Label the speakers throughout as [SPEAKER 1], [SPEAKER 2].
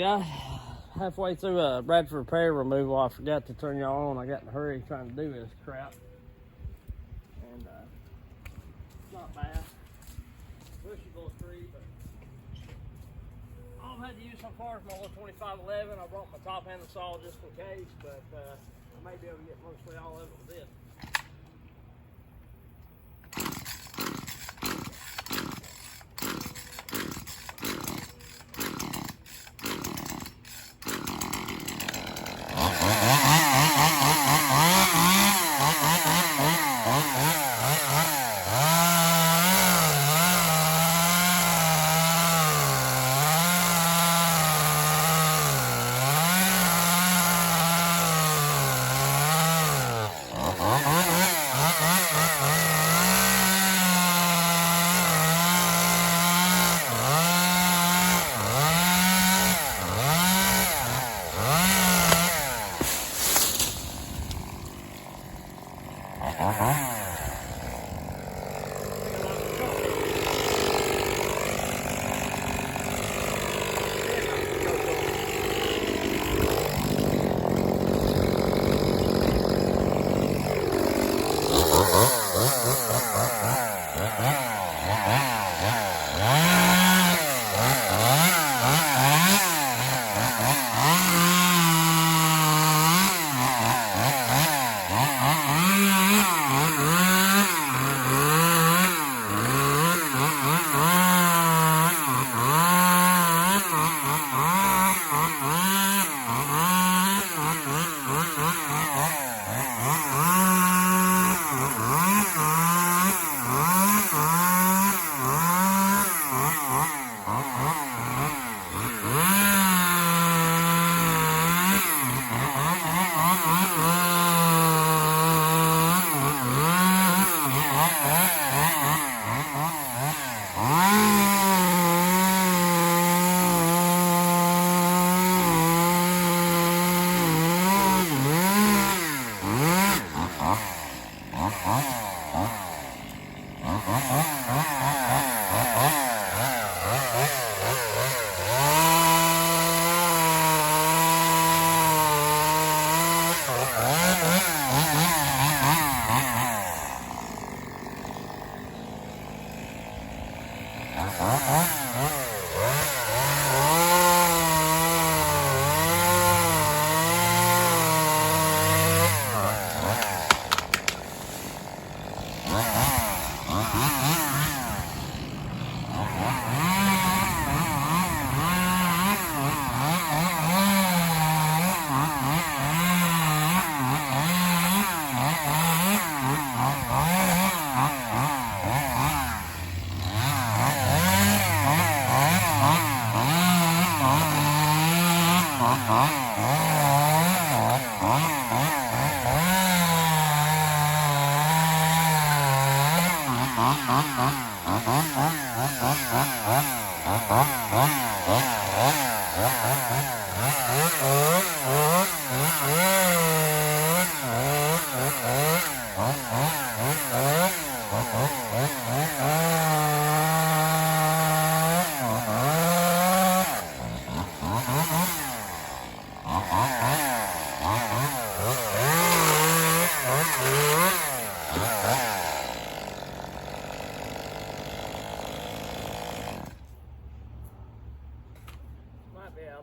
[SPEAKER 1] Yeah, halfway through a Bradford Pair removal, I forgot to turn y'all on. I got in a hurry trying to do this crap. And it's not bad. Bushy little tree, but all I've had to use so far is my little 2511. I brought my top handle saw just in case, but I may be able to get mostly all of it with this.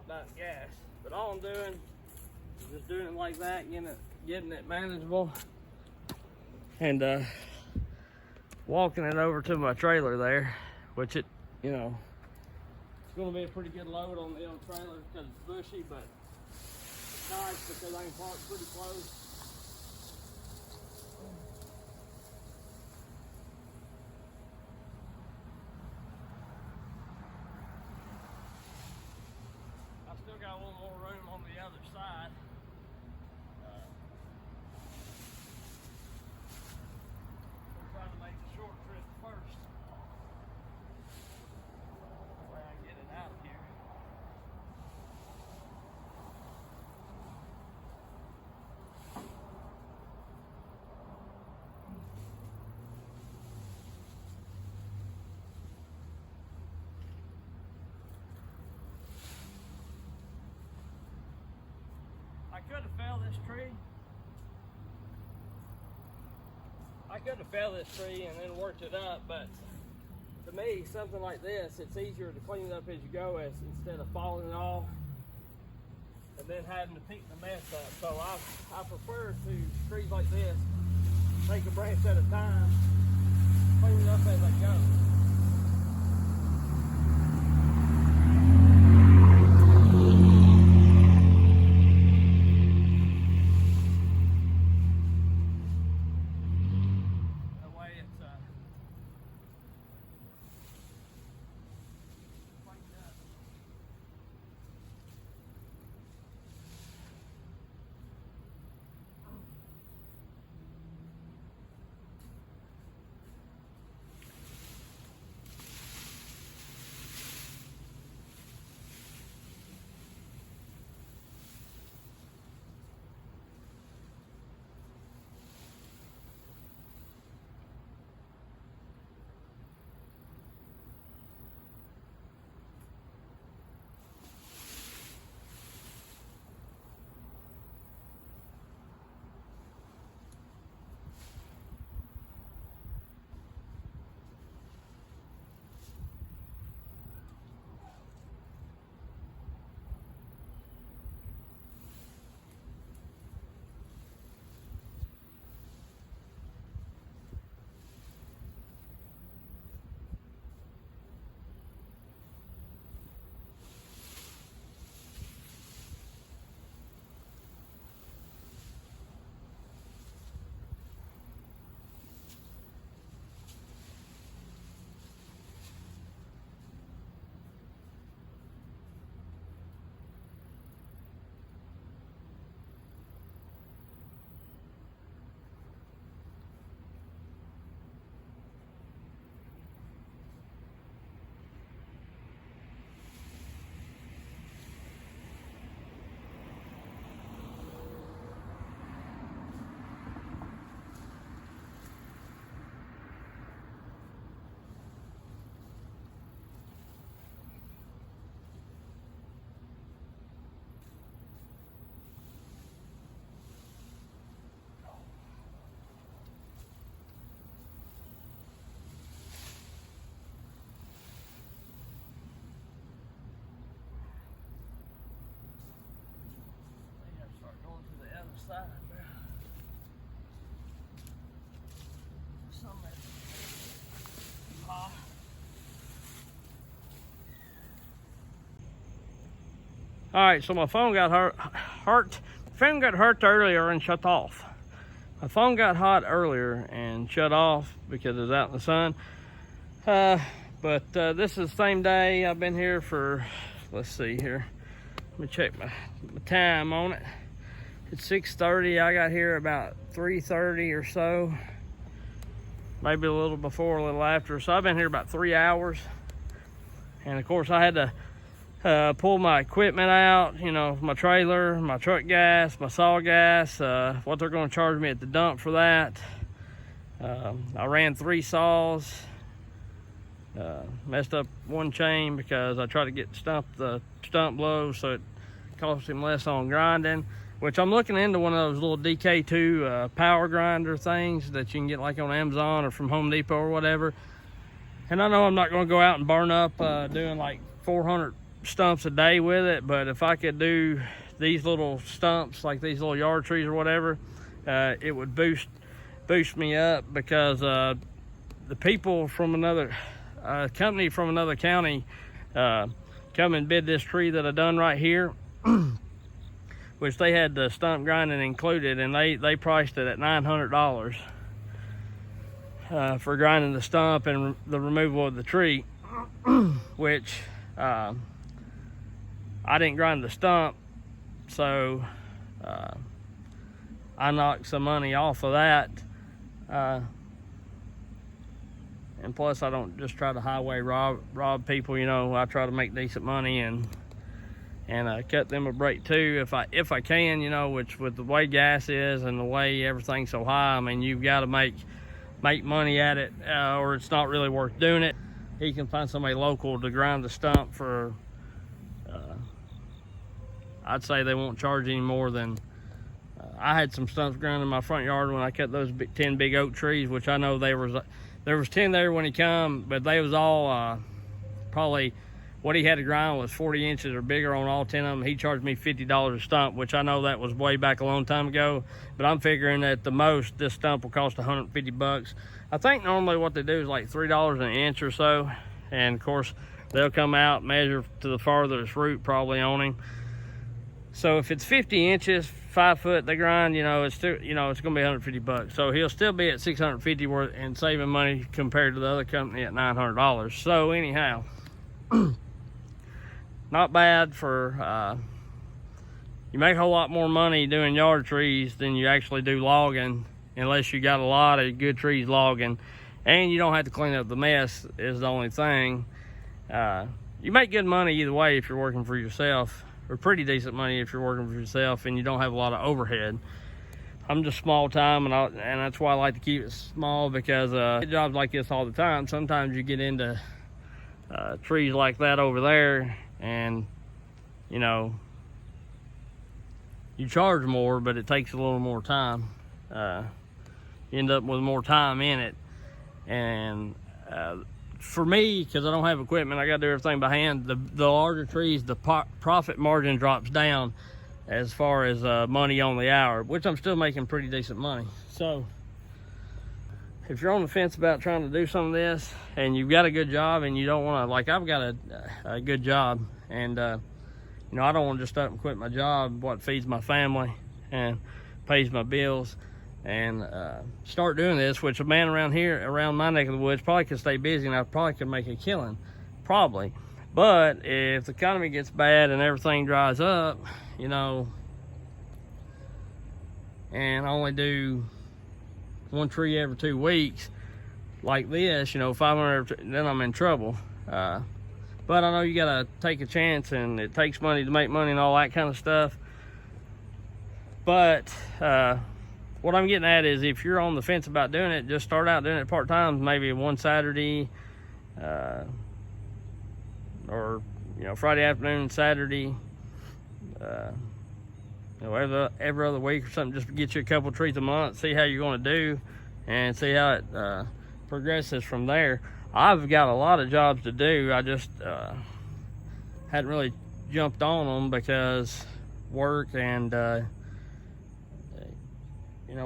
[SPEAKER 1] About gas, but all I'm doing is just doing it like that, getting it manageable, and walking it over to my trailer there, which it's going to be a pretty good load on the old trailer because it's bushy, but it's nice because I can park pretty close. Still got a little more room on the other side. I'm trying to make the short trip first. That way I can get it out of here. could have felled this tree. I could have felled this tree and then worked it up, but to me, something like this, it's easier to clean it up as you go, instead of falling off and then having to pick the mess up. So I prefer to trees like this, take a branch at a time, clean it up as I go. Side there. Some of it. All right, so my phone got hurt. Phone got hurt earlier and shut off. My phone got hot earlier and shut off because it was out in the sun. But this is the same day. I've been here for, let's see here. Let me check my time on it. It's 6:30. I got here about 3:30 or so. Maybe a little before, a little after. So I've been here about 3 hours. And of course I had to pull my equipment out, you know, my trailer, my truck gas, my saw gas, what they're gonna charge me at the dump for that. I ran 3 saws, messed up one chain because I tried to get the stump low so it cost him less on grinding. Which I'm looking into one of those little DK2 power grinder things that you can get like on Amazon or from Home Depot or whatever. And I know I'm not going to go out and burn up doing like 400 stumps a day with it, but if I could do these little stumps, like these little yard trees or whatever, it would boost me up because the people from another company from another county come and bid this tree that I done right here. Which they had the stump grinding included, and they priced it at $900 for grinding the stump and the removal of the tree, which I didn't grind the stump, so I knocked some money off of that. And plus, I don't just try to highway rob people, you know. I try to make decent money and cut them a break too if I can, you know, which with the way gas is and the way everything's so high, I mean, you've got to make money at it or it's not really worth doing it. You can find somebody local to grind the stump for I'd say they won't charge any more than I had some stumps growing in my front yard when I cut those 10 big oak trees, which I know there was 10 there when he come, but they was all probably what he had to grind was 40 inches or bigger on all 10 of them. He charged me $50 a stump, which I know that was way back a long time ago, but I'm figuring that the most this stump will cost 150 bucks. I think normally what they do is like $3 an inch or so, and of course they'll come out, measure to the farthest root probably on him. So if it's 50 inches, 5 foot they grind, it's still, it's gonna be 150 bucks. So he'll still be at 650 worth and saving money compared to the other company at $900. So anyhow, not bad for, you make a whole lot more money doing yard trees than you actually do logging, unless you got a lot of good trees logging, and you don't have to clean up the mess is the only thing. You make good money either way if you're working for yourself, or pretty decent money if you're working for yourself and you don't have a lot of overhead. I'm just small time, and that's why I like to keep it small, because jobs like this all the time. Sometimes you get into trees like that over there, and you charge more, but it takes a little more time. You end up with more time in it, and for me, because I don't have equipment, I got to do everything by hand. The larger trees, the profit margin drops down as far as money on the hour, which I'm still making pretty decent money. So if you're on the fence about trying to do some of this, and you've got a good job, and you don't want to, like I've got a good job, and I don't want to just up and quit my job, what feeds my family and pays my bills, and start doing this, which a man around my neck of the woods probably could stay busy, and I probably could make a killing, probably. But if the economy gets bad and everything dries up, and I only do one tree every 2 weeks like this, 500, then I'm in trouble. But I know you gotta take a chance, and it takes money to make money and all that kind of stuff. But what I'm getting at is, if you're on the fence about doing it, just start out doing it part-time, maybe one Saturday, or Friday afternoon, Saturday, every other week or something, just to get you a couple trees a month, see how you're going to do, and see how it progresses from there. I've got a lot of jobs to do. I just hadn't really jumped on them because work and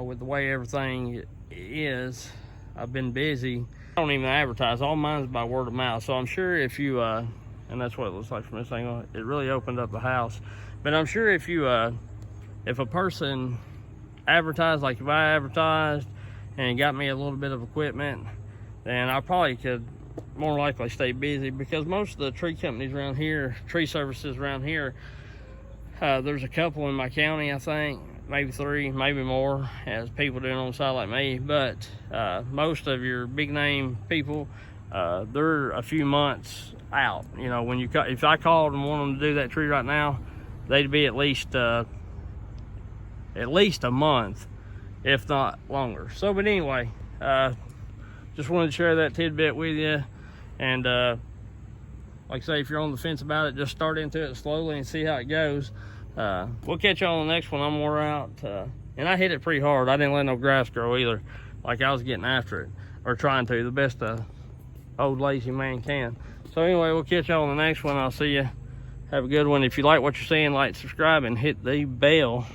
[SPEAKER 1] with the way everything is, I've been busy. I don't even advertise. All mine's by word of mouth. So I'm sure if you and that's what it looks like from this angle, it really opened up the house. But I'm sure if you if a person advertised, like if I advertised and got me a little bit of equipment, then I probably could more likely stay busy, because most of the tree companies around here, tree services around here, there's a couple in my county, I think, maybe 3, maybe more, as people doing on the side like me. But most of your big name people, they're a few months out. When if I called and wanted them to do that tree right now, they'd be at least a month, if not longer. So, but anyway, just wanted to share that tidbit with you. And like I say, if you're on the fence about it, just start into it slowly and see how it goes. We'll catch you on the next one. I'm more out, and I hit it pretty hard. I didn't let no grass grow either, like I was getting after it, or trying to, the best old lazy man can. So anyway, we'll catch you on the next one. I'll see you. Have a good one. If you like what you're seeing, like, subscribe, and hit the bell.